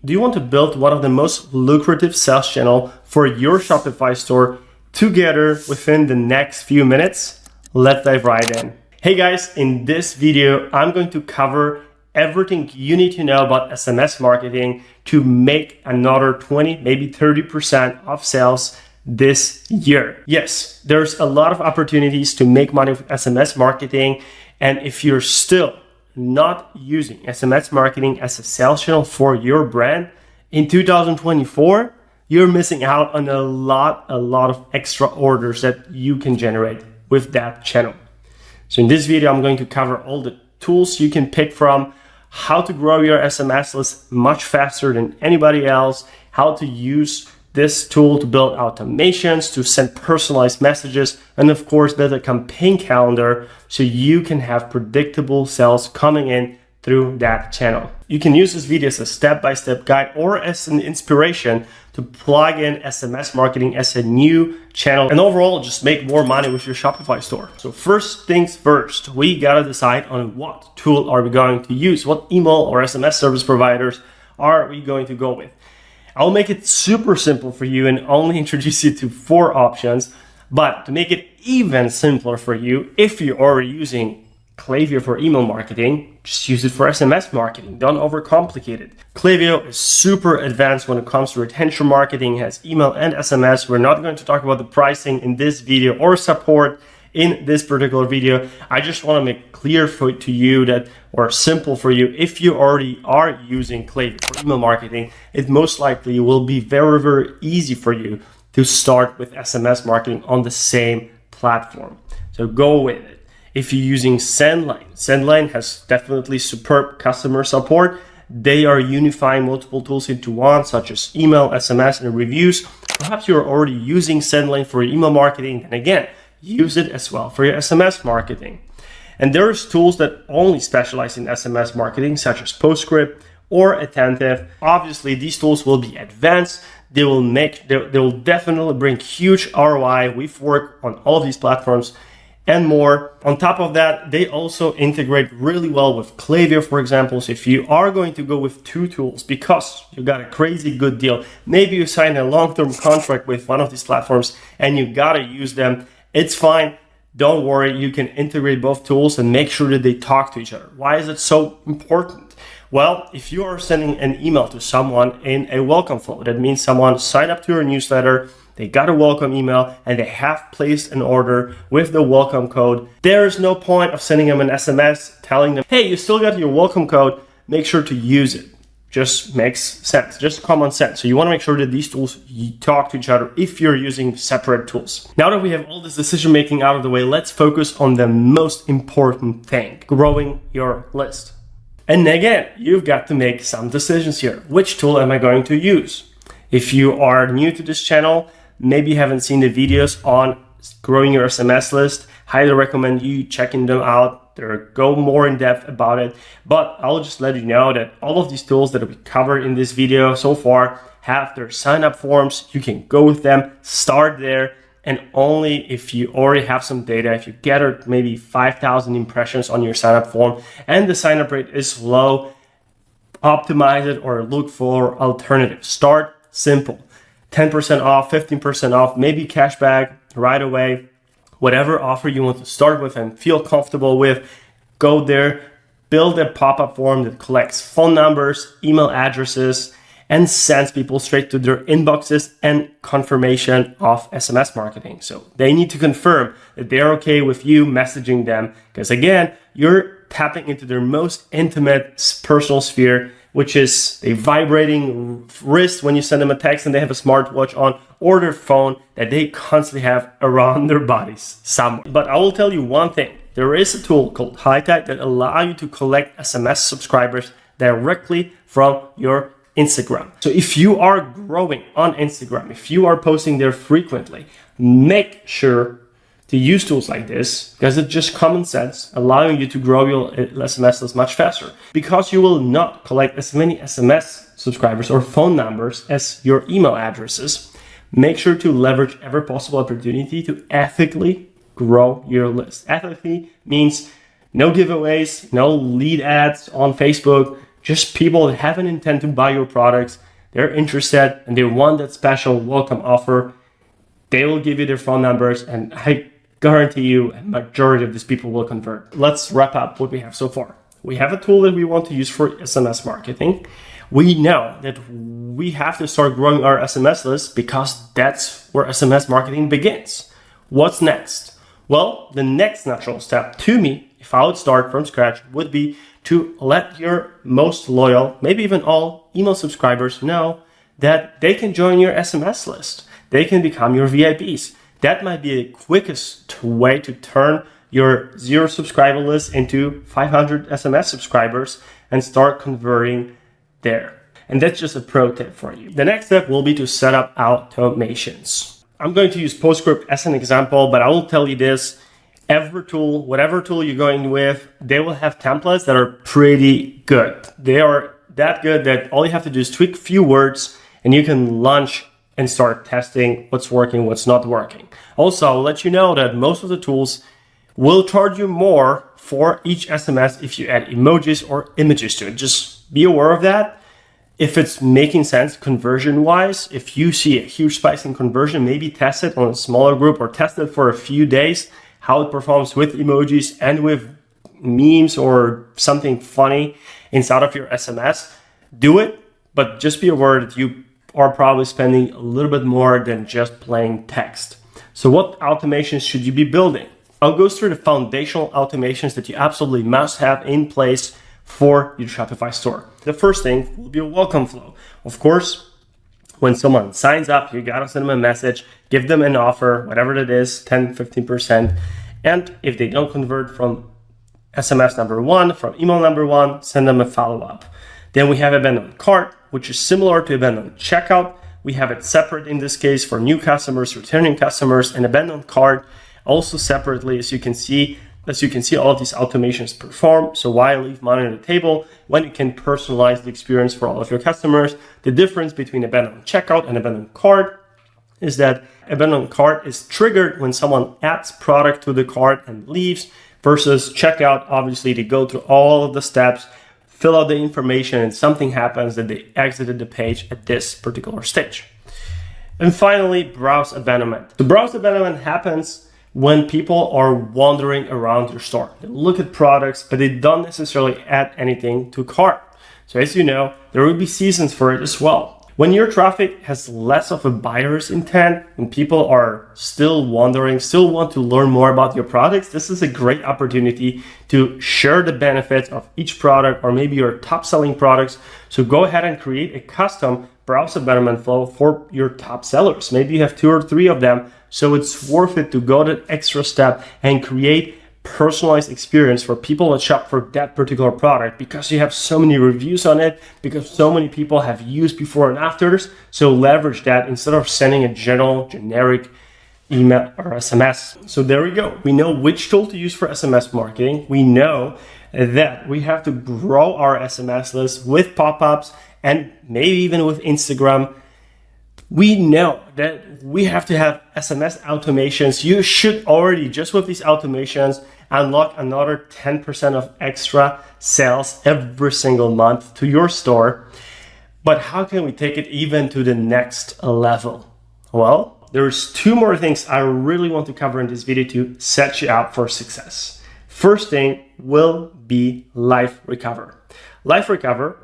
Do you want to build one of the most lucrative sales channels for your Shopify store together within the next few minutes? Let's dive right in. Hey guys, in this video, I'm going to cover everything you need to know about SMS marketing to make another 20, maybe 30% of sales this year. Yes, there's a lot of opportunities to make money with SMS marketing. And if you're still not using SMS marketing as a sales channel for your brand in 2024, you're missing out on a lot of extra orders that you can generate with that channel. So in this video, I'm going to cover all the tools you can pick from, how to grow your SMS list much faster than anybody else, how to use this tool to build automations, to send personalized messages, and of course, build a campaign calendar so you can have predictable sales coming in through that channel. You can use this video as a step-by-step guide or as an inspiration to plug in SMS marketing as a new channel and overall just make more money with your Shopify store. So first things first, we gotta decide on what tool are we going to use, what email or SMS service providers are we going to go with. I'll make it super simple for you and only introduce you to 4 options. But to make it even simpler for you, if you're already using Klaviyo for email marketing, just use it for SMS marketing. Don't overcomplicate it. Klaviyo is super advanced when it comes to retention marketing. It has email and SMS. We're not going to talk about the pricing in this video or support in this particular video. I just want to make clear to you that, or simple for you, if you already are using Klaviyo for email marketing, it most likely will be very easy for you to start with SMS marketing on the same platform. So go with it. If you're using Sendline has definitely superb customer support. They are unifying multiple tools into one, such as email, SMS, and reviews. Perhaps you're already using Sendline for email marketing, and again, use it as well for your SMS marketing. And there's tools that only specialize in SMS marketing, such as Postscript or Attentive. Obviously, these tools will be advanced. They will definitely bring huge ROI. We've worked on all of these platforms and more. On top of that, they also integrate really well with Klaviyo, for example. So if you are going to go with 2 tools because you got a crazy good deal, maybe you signed a long-term contract with one of these platforms and you gotta use them, it's fine. Don't worry, you can integrate both tools and make sure that they talk to each other. Why is it so important? Well, if you are sending an email to someone in a welcome flow, that means someone signed up to your newsletter, they got a welcome email, and they have placed an order with the welcome code. There is no point of sending them an SMS telling them, hey, you still got your welcome code, make sure to use it. Just makes sense, just common sense. So you want to make sure that these tools talk to each other if you're using separate tools. Now that we have all this decision making out of the way, let's focus on the most important thing, growing your list. And again, you've got to make some decisions here. Which tool am I going to use? If you are new to this channel, maybe you haven't seen the videos on growing your SMS list, highly recommend you checking them out. Go more in depth about it, but I'll just let you know that all of these tools that we covered in this video so far have their sign up forms. You can go with them, start there, and only if you already have some data, if you gathered maybe 5,000 impressions on your sign up form and the sign up rate is low, optimize it or look for alternatives. Start simple, 10% off, 15% off, maybe cashback right away. Whatever offer you want to start with and feel comfortable with, go there, build a pop-up form that collects phone numbers, email addresses, and sends people straight to their inboxes and confirmation of SMS marketing. So they need to confirm that they're okay with you messaging them, because again, you're tapping into their most intimate personal sphere, which is a vibrating wrist when you send them a text and they have a smartwatch on, or their phone that they constantly have around their bodies somewhere. But I will tell you one thing. There is a tool called HighTide that allows you to collect SMS subscribers directly from your Instagram. So if you are growing on Instagram, if you are posting there frequently, make sure to use tools like this, because it's just common sense, allowing you to grow your SMS list much faster, because you will not collect as many SMS subscribers or phone numbers as your email addresses. Make sure to leverage every possible opportunity to ethically grow your list. Ethically means no giveaways, no lead ads on Facebook, just people that have an intent to buy your products, they're interested and they want that special welcome offer, they will give you their phone numbers, and I guarantee you a majority of these people will convert. Let's wrap up what we have so far. We have a tool that we want to use for SMS marketing. We know that we have to start growing our SMS list because that's where SMS marketing begins. What's next? Well, the next natural step to me, if I would start from scratch, would be to let your most loyal, maybe even all email subscribers know that they can join your SMS list. They can become your VIPs. That might be the quickest way to turn your 0 subscriber list into 500 SMS subscribers and start converting there. And that's just a pro tip for you. The next step will be to set up automations. I'm going to use PostScript as an example, but I will tell you this. Every tool, whatever tool you're going with, they will have templates that are pretty good. They are that good that all you have to do is tweak a few words and you can launch and start testing what's working, what's not working. Also, I'll let you know that most of the tools will charge you more for each SMS if you add emojis or images to it. Just be aware of that. If it's making sense conversion-wise, if you see a huge spike in conversion, maybe test it on a smaller group or test it for a few days, how it performs with emojis and with memes or something funny inside of your SMS. Do it, but just be aware that you are probably spending a little bit more than just plain text. So what automations should you be building? I'll go through the foundational automations that you absolutely must have in place for your Shopify store. The first thing will be a welcome flow. Of course, when someone signs up, you gotta send them a message, give them an offer, whatever it is, 10, 15%. And if they don't convert from SMS number 1, from email number 1, send them a follow-up. Then we have abandoned cart, which is similar to abandoned checkout. We have it separate in this case for new customers, returning customers, and abandoned cart also separately, as you can see all of these automations perform. So why leave money on the table when you can personalize the experience for all of your customers? The difference between abandoned checkout and abandoned cart is that abandoned cart is triggered when someone adds product to the cart and leaves, versus checkout, obviously they go through all of the steps, fill out the information, and something happens that they exited the page at this particular stage. And finally, browse abandonment. The browse abandonment happens when people are wandering around your store. They look at products, but they don't necessarily add anything to cart. So as you know, there will be seasons for it as well. When your traffic has less of a buyer's intent and people are still wondering, still want to learn more about your products, this is a great opportunity to share the benefits of each product or maybe your top selling products. So go ahead and create a custom browse abandonment flow for your top sellers. Maybe you have 2 or 3 of them. So it's worth it to go that extra step and create personalized experience for people that shop for that particular product, because you have so many reviews on it, because so many people have used before and afters. So leverage that instead of sending a generic email or SMS. So there we go. We know which tool to use for SMS marketing. We know that we have to grow our SMS list with pop-ups and maybe even with Instagram. We know that we have to have SMS automations. You should already, just with these automations, unlock another 10% of extra sales every single month to your store. But how can we take it even to the next level? Well, there's 2 more things I really want to cover in this video to set you up for success. First thing will be Live Recover. Live Recover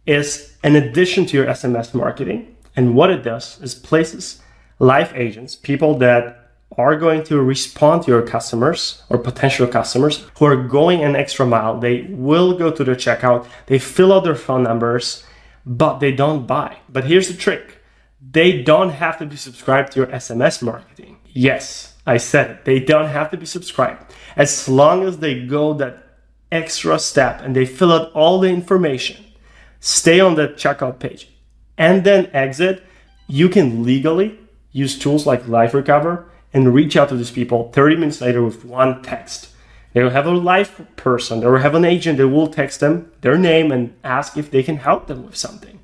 is an addition to your SMS marketing. And what it does is places live agents, people that are going to respond to your customers or potential customers who are going an extra mile. They will go to the checkout, they fill out their phone numbers, but they don't buy. But here's the trick. They don't have to be subscribed to your SMS marketing. Yes, I said it. They don't have to be subscribed. As long as they go that extra step and they fill out all the information, stay on the checkout page, and then exit, you can legally use tools like Live Recover and reach out to these people 30 minutes later with 1 text. They will have a live person, they will have an agent that will text them their name and ask if they can help them with something.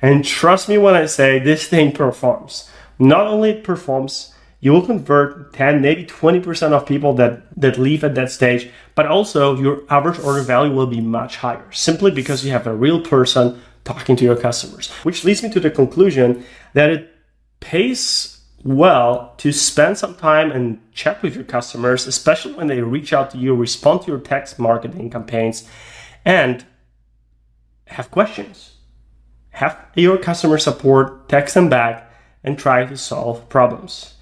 And trust me when I say this thing performs. Not only it performs, you will convert 10, maybe 20% of people that leave at that stage, but also your average order value will be much higher, simply because you have a real person talking to your customers. Which leads me to the conclusion that it pays well to spend some time and chat with your customers, especially when they reach out to you, respond to your text marketing campaigns, and have questions. Have your customer support text them back and try to solve problems.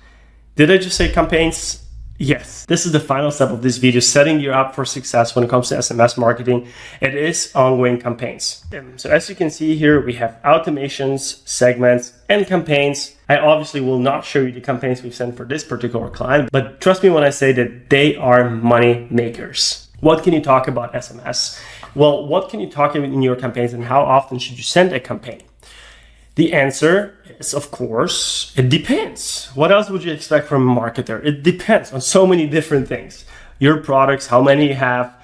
Did I just say campaigns? Yes. This is the final step of this video, setting you up for success when it comes to SMS marketing. It is ongoing campaigns. So as you can see here, we have automations, segments, and campaigns. I obviously will not show you the campaigns we've sent for this particular client, but trust me when I say that they are money makers. What can you talk about SMS? Well, what can you talk about in your campaigns, and how often should you send a campaign? The answer is, of course, it depends. What else would you expect from a marketer? It depends on so many different things. Your products, how many you have,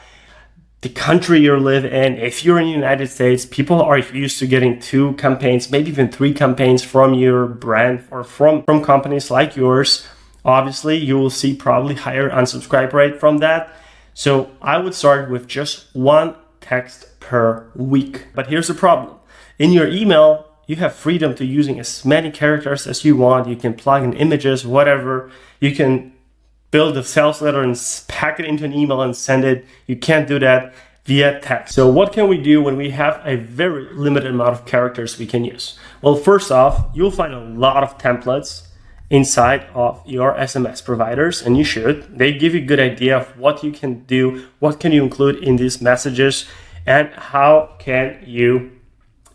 the country you live in. If you're in the United States, people are used to getting 2 campaigns, maybe even 3 campaigns from your brand or from companies like yours. Obviously, you will see probably higher unsubscribe rate from that. So I would start with just 1 text per week. But here's the problem. In your email, you have freedom to using as many characters as you want. You can plug in images, whatever. You can build a sales letter and pack it into an email and send it. You can't do that via text. So what can we do when we have a very limited amount of characters we can use? Well, first off, you'll find a lot of templates inside of your SMS providers, and you should. They give you a good idea of what you can do, what can you include in these messages, and how can you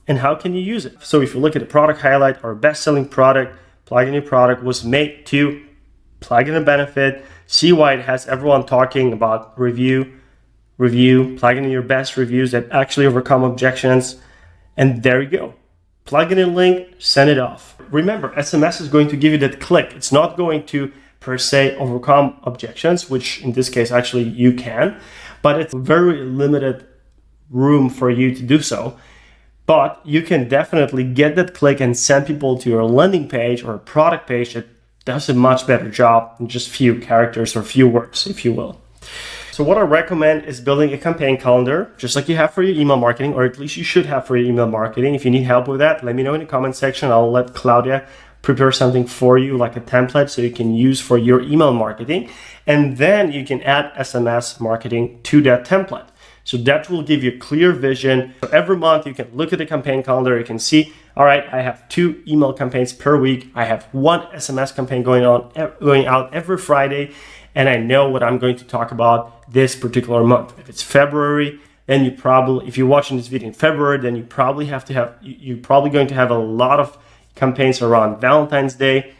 use it. So if you look at the product highlight, our best-selling product, plug in your product, was made to plug in a benefit, see why it has everyone talking about review, plug in your best reviews that actually overcome objections, and there you go. Plug in a link, send it off. Remember, SMS is going to give you that click. It's not going to per se overcome objections, which in this case actually you can, but it's very limited room for you to do so. But you can definitely get that click and send people to your landing page or product page that does a much better job than just few characters or few words, if you will. So what I recommend is building a campaign calendar, just like you have for your email marketing, or at least you should have for your email marketing. If you need help with that, let me know in the comment section. I'll let Claudia prepare something for you, like a template, so you can use for your email marketing. And then you can add SMS marketing to that template. So that will give you a clear vision. So every month you can look at the campaign calendar. You can see, all right, I have 2 email campaigns per week. I have 1 SMS campaign going out every Friday. And I know what I'm going to talk about this particular month. If it's February, then you probably, if you're watching this video in February, then you're probably going to have a lot of campaigns around Valentine's Day.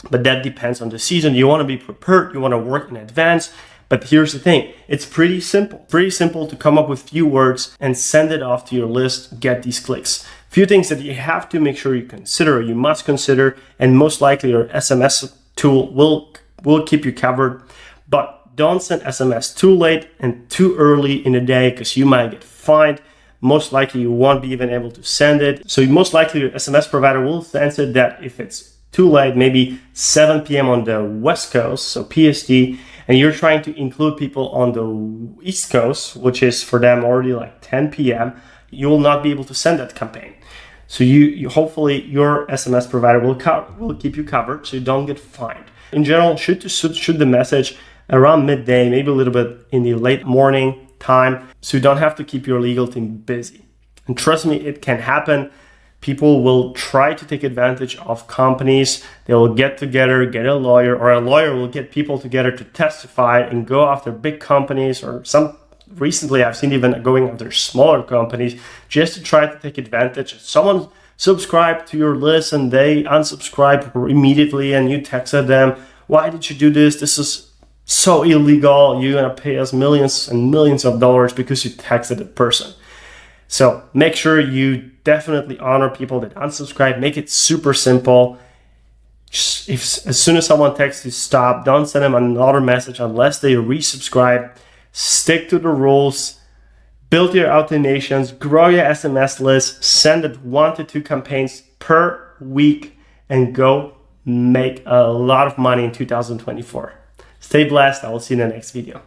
But that depends on the season. You want to be prepared. You want to work in advance. But here's the thing, it's pretty simple to come up with few words and send it off to your list, get these clicks. Few things that you have to make sure you consider, or you must consider, and most likely your SMS tool will keep you covered. But don't send SMS too late and too early in the day, because you might get fined. Most likely you won't be even able to send it. So most likely your SMS provider will sense it that if it's too late, maybe 7 p.m. on the West Coast, so PST, and you're trying to include people on the East Coast, which is for them already like 10 p.m., you will not be able to send that campaign. So you hopefully your SMS provider will keep you covered so you don't get fined. In general, shoot the message around midday, maybe a little bit in the late morning time, so you don't have to keep your legal team busy. And trust me, it can happen. People will try to take advantage of companies. They will get together, get a lawyer, or a lawyer will get people together to testify and go after big companies, or recently I've seen even going after smaller companies just to try to take advantage. Someone subscribed to your list and they unsubscribe immediately, and you texted them, why did you do this? This is so illegal. You're going to pay us millions and millions of dollars because you texted a person. So make sure you definitely honor people that unsubscribe. Make it super simple. As soon as someone texts you stop, don't send them another message unless they resubscribe. Stick to the rules. Build your automations. Grow your SMS list. Send it 1 to 2 campaigns per week and go make a lot of money in 2024. Stay blessed. I will see you in the next video.